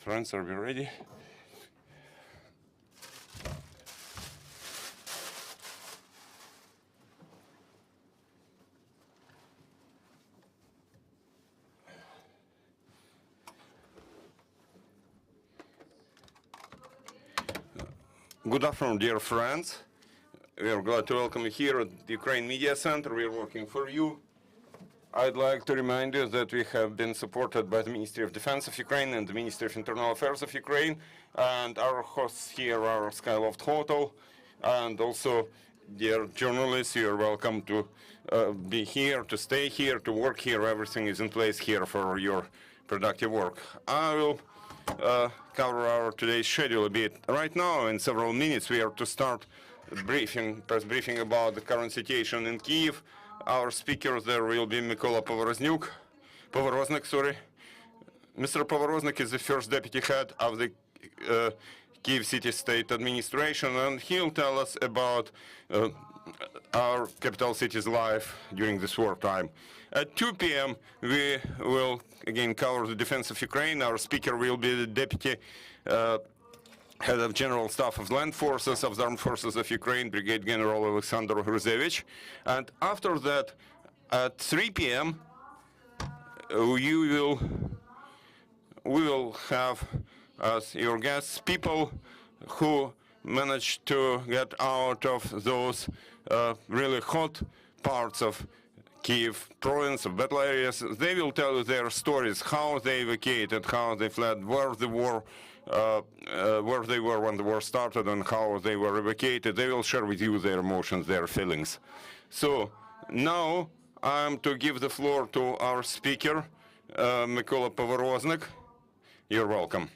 friends, are we ready? Good afternoon, dear friends. We are glad to welcome you here at the Ukraine Media Center. We are working for you. I'd like to remind you that we have been supported by the Ministry of Defense of Ukraine and the Ministry of Internal Affairs of Ukraine. And our hosts here are Skyloft Hotel. And also, dear journalists, you are welcome to be here, to stay here, to work here. Everything is in place here for your productive work. I will cover our today's schedule a bit. Right now, in several minutes, we are to start press briefing about the current situation in Kyiv. Our speakers there will be Mykola Povoroznyk, sorry. Mr. Povoroznyk is the first deputy head of the Kyiv City State Administration, and he'll tell us about our capital city's life during this wartime. At 2 p.m., we will again cover the defense of Ukraine. Our speaker will be the deputy head of General Staff of Land Forces of the Armed Forces of Ukraine, Brigade General Alexander Gruzevich. And after that, at 3 p.m., we will have as your guests people who managed to get out of those really hot parts of Kyiv province, of battle areas. They will tell you their stories, how they evacuated, how they fled, where they were when the war started, and how they were evacuated. They will share with you their emotions, their feelings. So now I'm to give the floor to our speaker, Mykola Povoroznyk. You're welcome.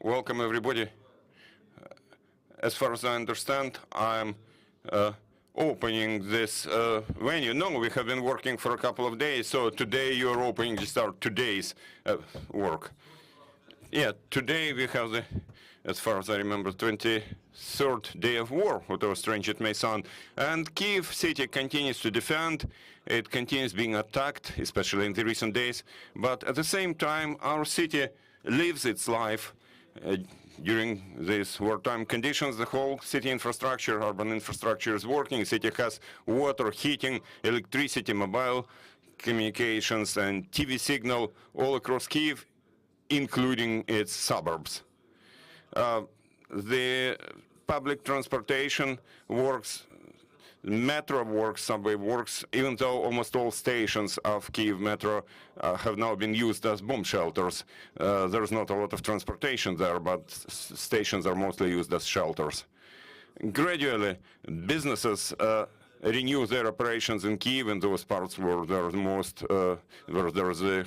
Welcome, everybody. As far as I understand, I'm opening this venue. No, we have been working for a couple of days, so today you're opening just our today's work. Yeah, today we have the, as far as I remember, 23rd day of war, whatever strange it may sound. And Kyiv city continues to defend. It continues being attacked, especially in the recent days. But at the same time, our city lives its life during these wartime conditions. The whole city infrastructure, urban infrastructure is working. The city has water, heating, electricity, mobile communications, and TV signal all across Kyiv, including its suburbs. The public transportation works, metro works, subway works, even though almost all stations of Kyiv metro have now been used as bomb shelters. There's not a lot of transportation there, but stations are mostly used as shelters. Gradually, businesses renew their operations in Kyiv in those parts where there's the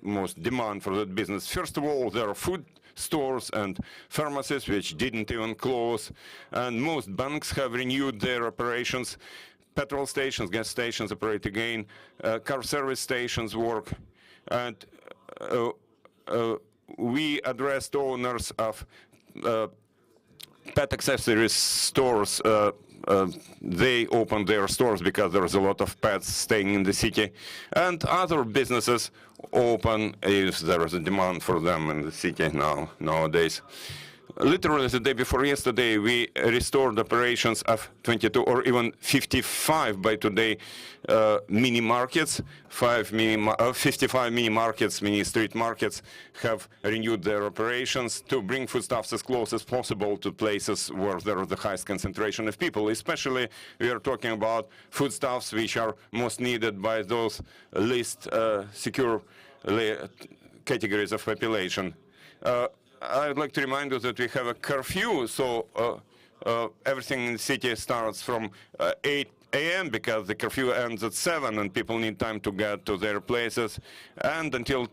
most demand for that business. First of all, there are food stores and pharmacies which didn't even close, and most banks have renewed their operations. Petrol stations, gas stations operate again, car service stations work, and we addressed owners of pet accessories stores. They opened their stores because there's a lot of pets staying in the city, and other businesses open if there is a demand for them in the city nowadays. Literally the day before yesterday, we restored operations of 22 or even 55 by today mini markets. 55 mini markets, mini street markets have renewed their operations to bring foodstuffs as close as possible to places where there is the highest concentration of people. Especially, we are talking about foodstuffs which are most needed by those least secure categories of population. I'd like to remind you that we have a curfew, so everything in the city starts from 8 a.m. because the curfew ends at 7 and people need time to get to their places, and until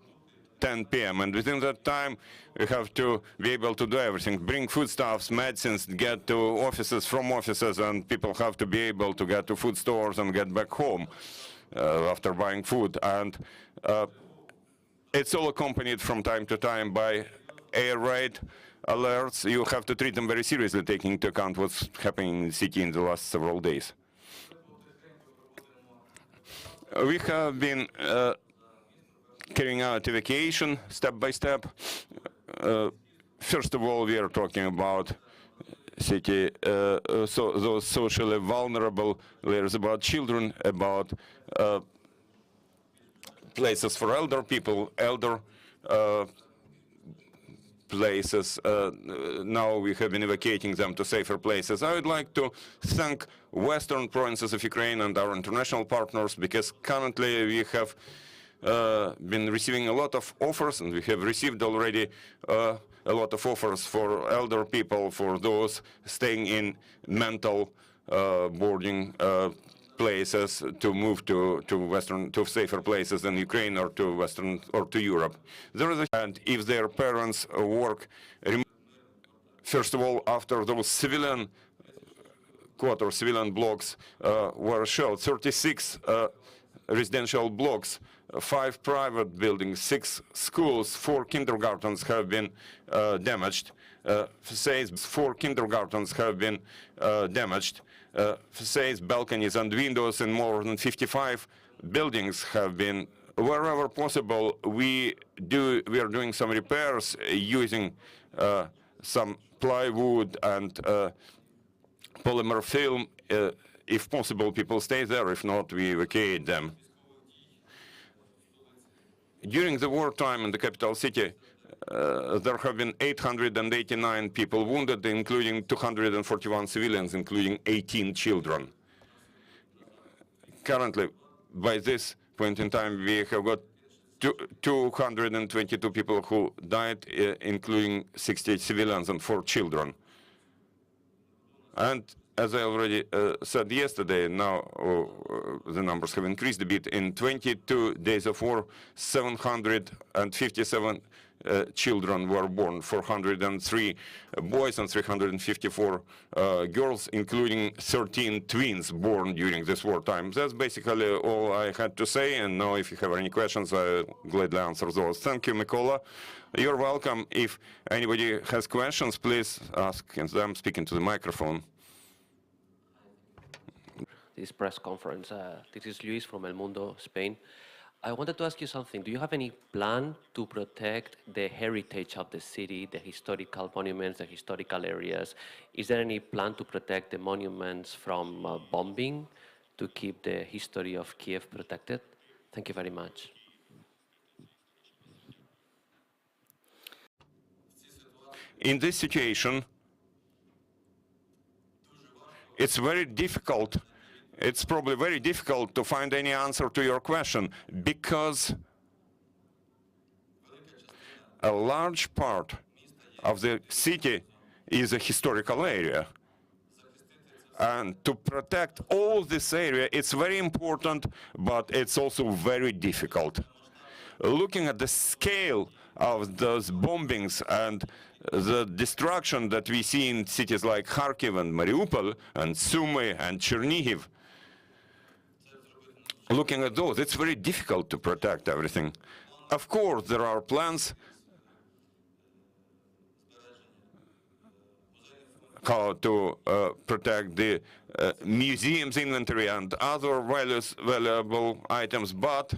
10 p.m. And within that time, we have to be able to do everything, bring foodstuffs, medicines, get to offices, from offices, and people have to be able to get to food stores and get back home after buying food. And it's all accompanied from time to time by air raid alerts. You have to treat them very seriously, taking into account what's happening in the city in the last several days. We have been carrying out evacuation step by step. First of all, we are talking about city, so those socially vulnerable areas, about children, about places for elder people, elder places. Now we have been evacuating them to safer places. I would like to thank western provinces of Ukraine and our international partners, because currently we have been receiving a lot of offers, and we have received already a lot of offers for elder people, for those staying in mental boarding places, to move to safer places than Ukraine, or to Western, or to Europe. There is and if their parents work, first of all, after those civilian quarters, civilian blocks were shelled, 36 residential blocks, 5 private buildings, 6 schools, 4 kindergartens have been damaged. 4 kindergartens have been damaged. Facades, balconies, and windows in more than 55 buildings have been. Wherever possible, we are doing some repairs using some plywood and polymer film. If possible, people stay there. If not, we evacuate them. During the wartime in the capital city, there have been 889 people wounded, including 241 civilians, including 18 children. Currently, by this point in time, we have got 222 people who died, including 60 civilians and 4 children. And as I already said yesterday, now the numbers have increased a bit. In 22 days of war, 757 children were born, 403 boys and 354 girls, including 13 twins born during this wartime. That's basically all I had to say, and now if you have any questions, I'll gladly answer those. Thank you, Mykola. You're welcome. If anybody has questions, please ask them, speak into the microphone. This press conference. This is Luis from El Mundo, Spain. I wanted to ask you something. Do you have any plan to protect the heritage of the city, the historical monuments, the historical areas? Is there any plan to protect the monuments from bombing, to keep the history of Kyiv protected? Thank you very much. In this situation, it's very difficult. It's probably very difficult to find any answer to your question, because a large part of the city is a historical area. And to protect all this area, it's very important, but it's also very difficult. Looking at the scale of those bombings and the destruction that we see in cities like Kharkiv and Mariupol and Sumy and Chernihiv, looking at those, it's very difficult to protect everything. Of course, there are plans how to protect the museum's inventory and other valuable items, but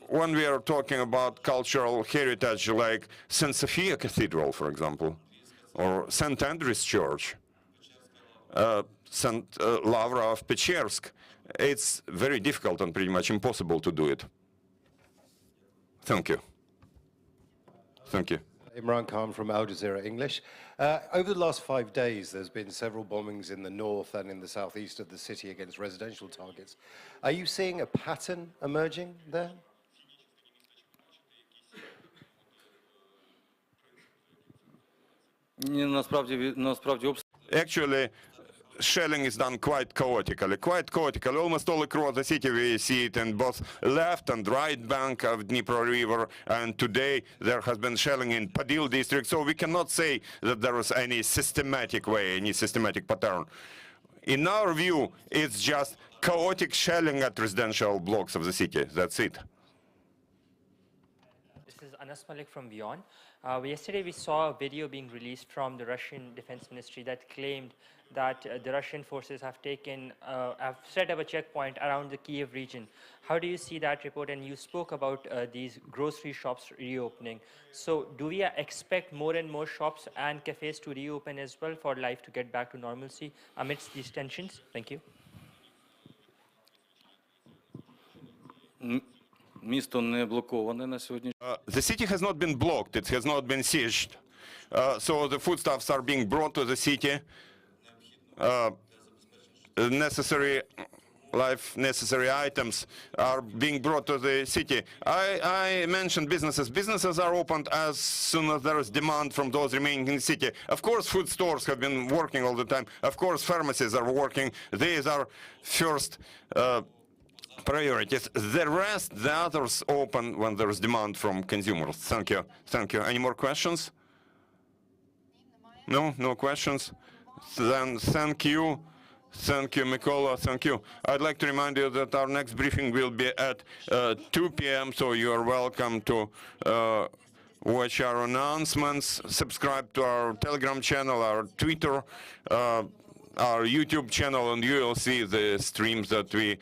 when we are talking about cultural heritage, like St. Sophia Cathedral, for example, or St. Andrew's Church, St. Lavra of Pechersk, it's very difficult and pretty much impossible to do it. Thank you. Thank you. Imran Khan from Al Jazeera English. Over the last 5 days, there's been several bombings in the north and in the southeast of the city against residential targets. Are you seeing a pattern emerging there? Actually, shelling is done quite chaotically. Almost all across the city we see it in both left and right bank of Dnipro River, and today there has been shelling in Podil district, so we cannot say that there is any systematic way, any systematic pattern. In our view, it's just chaotic shelling at residential blocks of the city. That's it. This is Anas Malik from Beyond. Yesterday we saw a video being released from the Russian Defense Ministry that claimed that the Russian forces have set up a checkpoint around the Kyiv region. How do you see that report? And you spoke about these grocery shops reopening. So do we expect more and more shops and cafes to reopen as well for life to get back to normalcy amidst these tensions? Thank you. Місто не блоковане на сьогодні. The city has not been blocked, it has not been sieged. So the foodstuffs are being brought to the city. Necessary items are being brought to the city. I mentioned businesses. Businesses are opened as soon as there is demand from those remaining in the city. Of course, food stores have been working all the time. Of course, pharmacies are working. These are first priorities. The rest, the others open when there is demand from consumers. Thank you. Thank you. Any more questions? No? No questions? Then thank you. Thank you, Mykola. Thank you. I'd like to remind you that our next briefing will be at 2 p.m., so you are welcome to watch our announcements, subscribe to our Telegram channel, our Twitter, our YouTube channel, and you will see the streams that we